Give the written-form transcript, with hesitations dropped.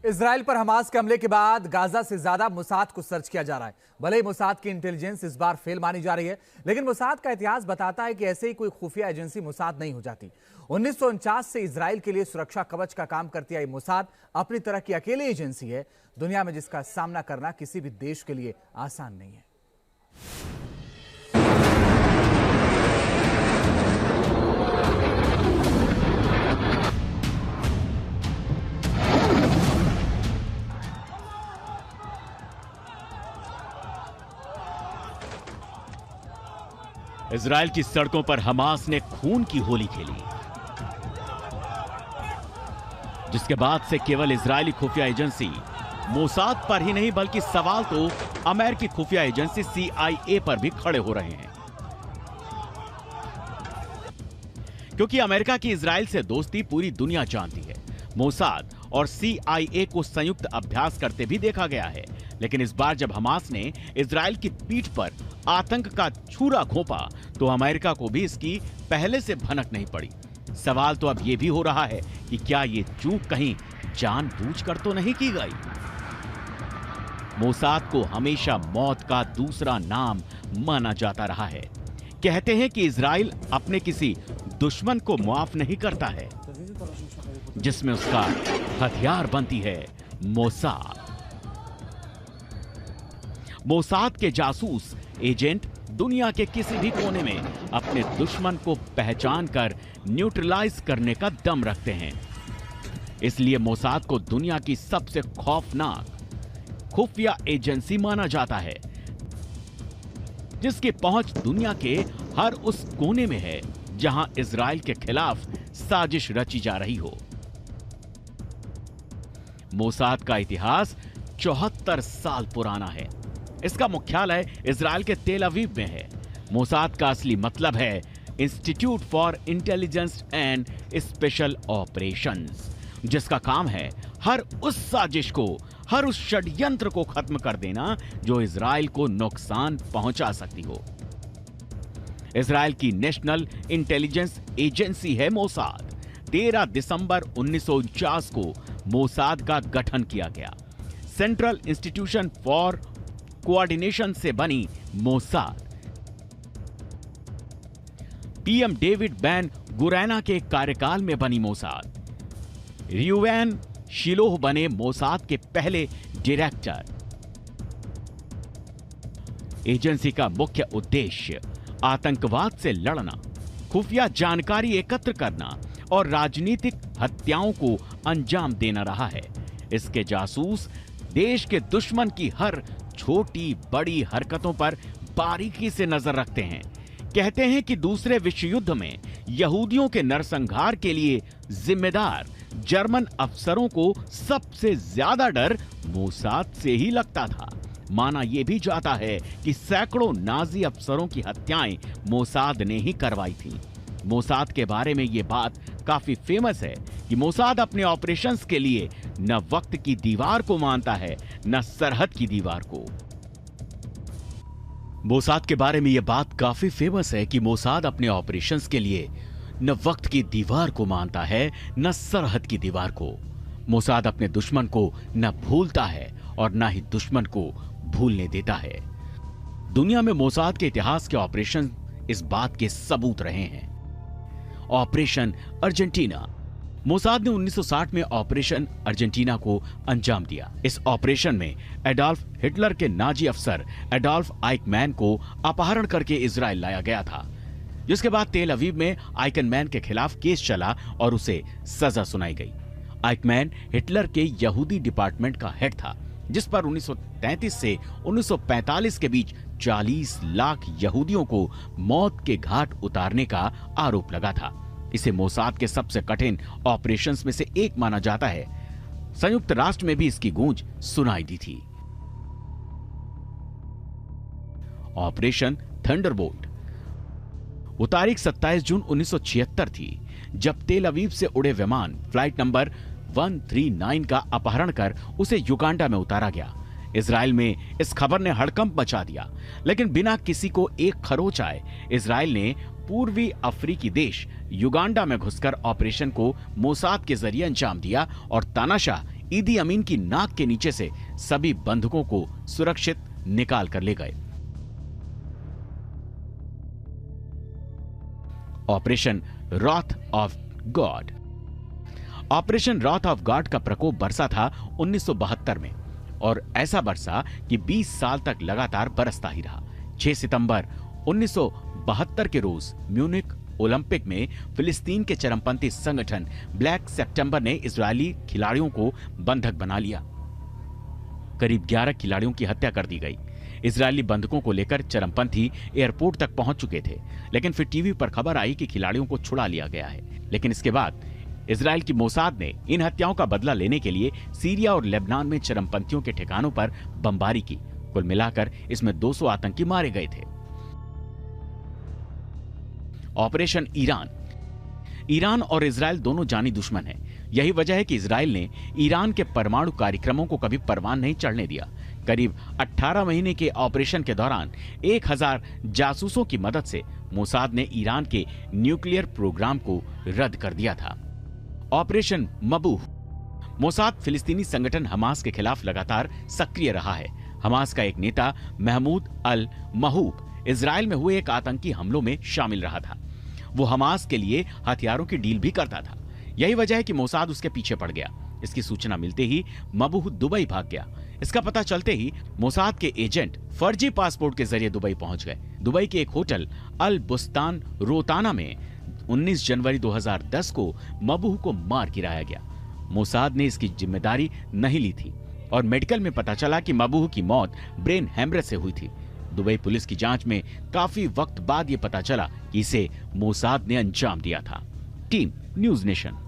Israel पर Hamas के हमले के बाद गाजा से ज्यादा मोसाद को सर्च किया जा रहा है। भले ही मोसाद की इंटेलिजेंस इस बार फेल मानी जा रही है, लेकिन मोसाद का इतिहास बताता है कि ऐसे ही कोई खुफिया एजेंसी मोसाद नहीं हो जाती। 1949 से इजराइल के लिए सुरक्षा कवच का काम करती आई मोसाद अपनी तरह की अकेली एजेंसी है दुनिया में जिसका सामना करना किसी भी देश के लिए आसान नहीं है। इजराइल की सड़कों पर हमास ने खून की होली खेली, जिसके बाद से केवल इजरायली खुफिया एजेंसी मोसाद पर ही नहीं बल्कि सवाल तो अमेरिकी खुफिया एजेंसी CIA पर भी खड़े हो रहे हैं। क्योंकि अमेरिका की इजराइल से दोस्ती पूरी दुनिया जानती है। मोसाद और CIA को संयुक्त अभ्यास करते भी देखा गया है, लेकिन इस बार जब हमास ने इजराइल की पीठ पर आतंक का छुरा घोंपा तो अमेरिका को भी इसकी पहले से भनक नहीं पड़ी। सवाल तो अब यह भी हो रहा है कि क्या ये चूक कहीं जानबूझकर तो नहीं की गई। मोसाद को हमेशा मौत का दूसरा नाम माना जाता रहा है। कहते हैं कि इजराइल अपने किसी दुश्मन को माफ नहीं करता है जिसमें उसका हथियार बनती है मोसाद। मोसाद के जासूस एजेंट दुनिया के किसी भी कोने में अपने दुश्मन को पहचान कर न्यूट्रलाइज करने का दम रखते हैं। इसलिए मोसाद को दुनिया की सबसे खौफनाक खुफिया एजेंसी माना जाता है, जिसकी पहुंच दुनिया के हर उस कोने में है जहां इजराइल के खिलाफ साजिश रची जा रही हो। मोसाद का इतिहास 74 साल पुराना है। इसका मुख्यालय इजराइल के तेल अवीव में है। मोसाद का असली मतलब है institute for intelligence and special operations, जिसका काम है हर उस साजिश को, हर उस षड्यंत्र को खत्म कर देना जो इजराइल को नुकसान पहुंचा सकती हो। इजराइल की नेशनल इंटेलिजेंस एजेंसी है मोसाद। 13 दिसंबर 1949 को मोसाद का गठन किया गया। सेंट्रल इंस्टीट्यूशन फॉर कोऑर्डिनेशन से बनी मोसाद PM डेविड बैन गुरैना के कार्यकाल में बनी मोसाद। रियूवैन शिलोह बने मोसाद के पहले डायरेक्टर। एजेंसी का मुख्य उद्देश्य आतंकवाद से लड़ना, खुफिया जानकारी एकत्र करना और राजनीतिक हत्याओं को अंजाम देना रहा है। इसके जासूस देश के दुश्मन की हर छोटी बड़ी हरकतों पर बारीकी से नजर रखते हैं। कहते हैं कि दूसरे विश्व युद्ध में यहूदियों के नरसंहार के लिए जिम्मेदार जर्मन अफसरों को सबसे ज्यादा डर मोसाद से ही लगता था। माना यह भी जाता है कि सैकड़ों नाजी अफसरों की हत्याएं मोसाद ने ही करवाई थी। मोसाद के बारे में यह बात काफी फेमस है कि मोसाद अपने ऑपरेशंस के लिए न वक्त की दीवार को मानता है न सरहद की दीवार को। मोसाद के बारे में यह बात काफी फेमस है कि मोसाद अपने ऑपरेशंस के लिए न वक्त की दीवार को मानता है न सरहद की दीवार को। मोसाद अपने दुश्मन को न भूलता है और न ही दुश्मन को भूलने देता है। दुनिया में मोसाद के इतिहास के ऑपरेशन इस बात के सबूत रहे हैं। Operation Argentina. मोसाद ने 1960 में ऑपरेशन अर्जेंटीना को अंजाम दिया। इस ऑपरेशन में एडोल्फ हिटलर के नाजी अफसर एडोल्फ आइकमैन को अपहरण करके इजराइल लाया गया था, जिसके बाद तेल अवीव में आइकमैन के खिलाफ केस चला और उसे सजा सुनाई गई। आइकमैन हिटलर के यहूदी डिपार्टमेंट का हेड था, जिस पर 1933 से 1945 के बीच 40 लाख यहूदियों को मौत के घाट उतारने का आरोप लगा था। इसे मोसाद के सबसे कठिन ऑपरेशंस में से एक माना जाता है। संयुक्त राष्ट्र में भी इसकी गूंज सुनाई दी थी। Operation Thunderbolt. वो तारीख 27 जून 1976 थी जब तेल अवीव से उड़े विमान फ्लाइट नंबर 139 का अपहरण कर उसे युगांडा में उतारा गया। इजराइल में इस खबर ने हड़कंप मचा दिया, लेकिन बिना किसी को एक खरोच आए इजराइल ने पूर्वी अफ्रीकी देश युगांडा में घुसकर ऑपरेशन को मोसाद के जरिए अंजाम दिया और तानाशाह ईदी अमीन की नाक के नीचे से सभी बंधकों को सुरक्षित निकाल कर ले गए। Operation wrath of God. Operation wrath of God का प्रकोप बरसा था 1972 में, और ऐसा बरसा कि 20 साल तक लगातार बरसता ही रहा। 6 सितंबर 1972 के रोज म्यूनिक ओलंपिक में फिलिस्तीन के चरमपंथी संगठन ब्लैक सितंबर ने इजरायली खिलाड़ियों को बंधक बना लिया। करीब 11 खिलाड़ियों की हत्या कर दी गई। इजरायली बंधकों को लेकर चरमपंथी एयरपोर्ट तक पहुंच चुके थे, लेकिन फिर टीवी पर खबर आई कि खिलाड़ियों को छुड़ा लिया गया है। लेकिन इसके बाद इजरायल की मोसाद ने इन हत्याओं का बदला लेने के लिए सीरिया और लेबनान में चरमपंथियों के ठिकानों पर बमबारी की। कुल मिलाकर इसमें 200 आतंकी मारे गए थे। Operation Iran. ईरान और इजरायल दोनों जानी दुश्मन हैं। यही वजह है कि इजरायल ने ईरान के परमाणु कार्यक्रमों को कभी परवान नहीं चढ़ने दिया। करीब 18 महीने के ऑपरेशन के दौरान 1000 जासूसों की मदद से मोसाद ने ईरान के न्यूक्लियर प्रोग्राम को रद्द कर दिया था। ऑपरेशन मबूह। मोसाद फिलिस्तीनी संगठन हमास के खिलाफ लगातार सक्रिय रहा है। हमास का एक नेता महमूद अल महूब इजरायल में हुए एक आतंकी हमलों में शामिल रहा था। वो हमास के लिए हथियारों की डील भी करता था। यही वजह है कि मोसाद उसके पीछे पड़ गया। इसकी सूचना मिलते ही मबूह दुबई भाग गया। इसका पता चलते ही मोसाद के एजेंट फर्जी पासपोर्ट के जरिए दुबई पहुंच गए। दुबई के एक होटल अल बुस्तान रोताना में 19 जनवरी 2010 को मबूह को मार गिराया गया। मोसाद ने इसकी जिम्मेदारी नहीं ली थी और मेडिकल में पता चला कि मबूह की मौत ब्रेन हेमरेज से हुई थी। दुबई पुलिस की जांच में काफी वक्त बाद यह पता चला कि इसे मोसाद ने अंजाम दिया था। Team news nation.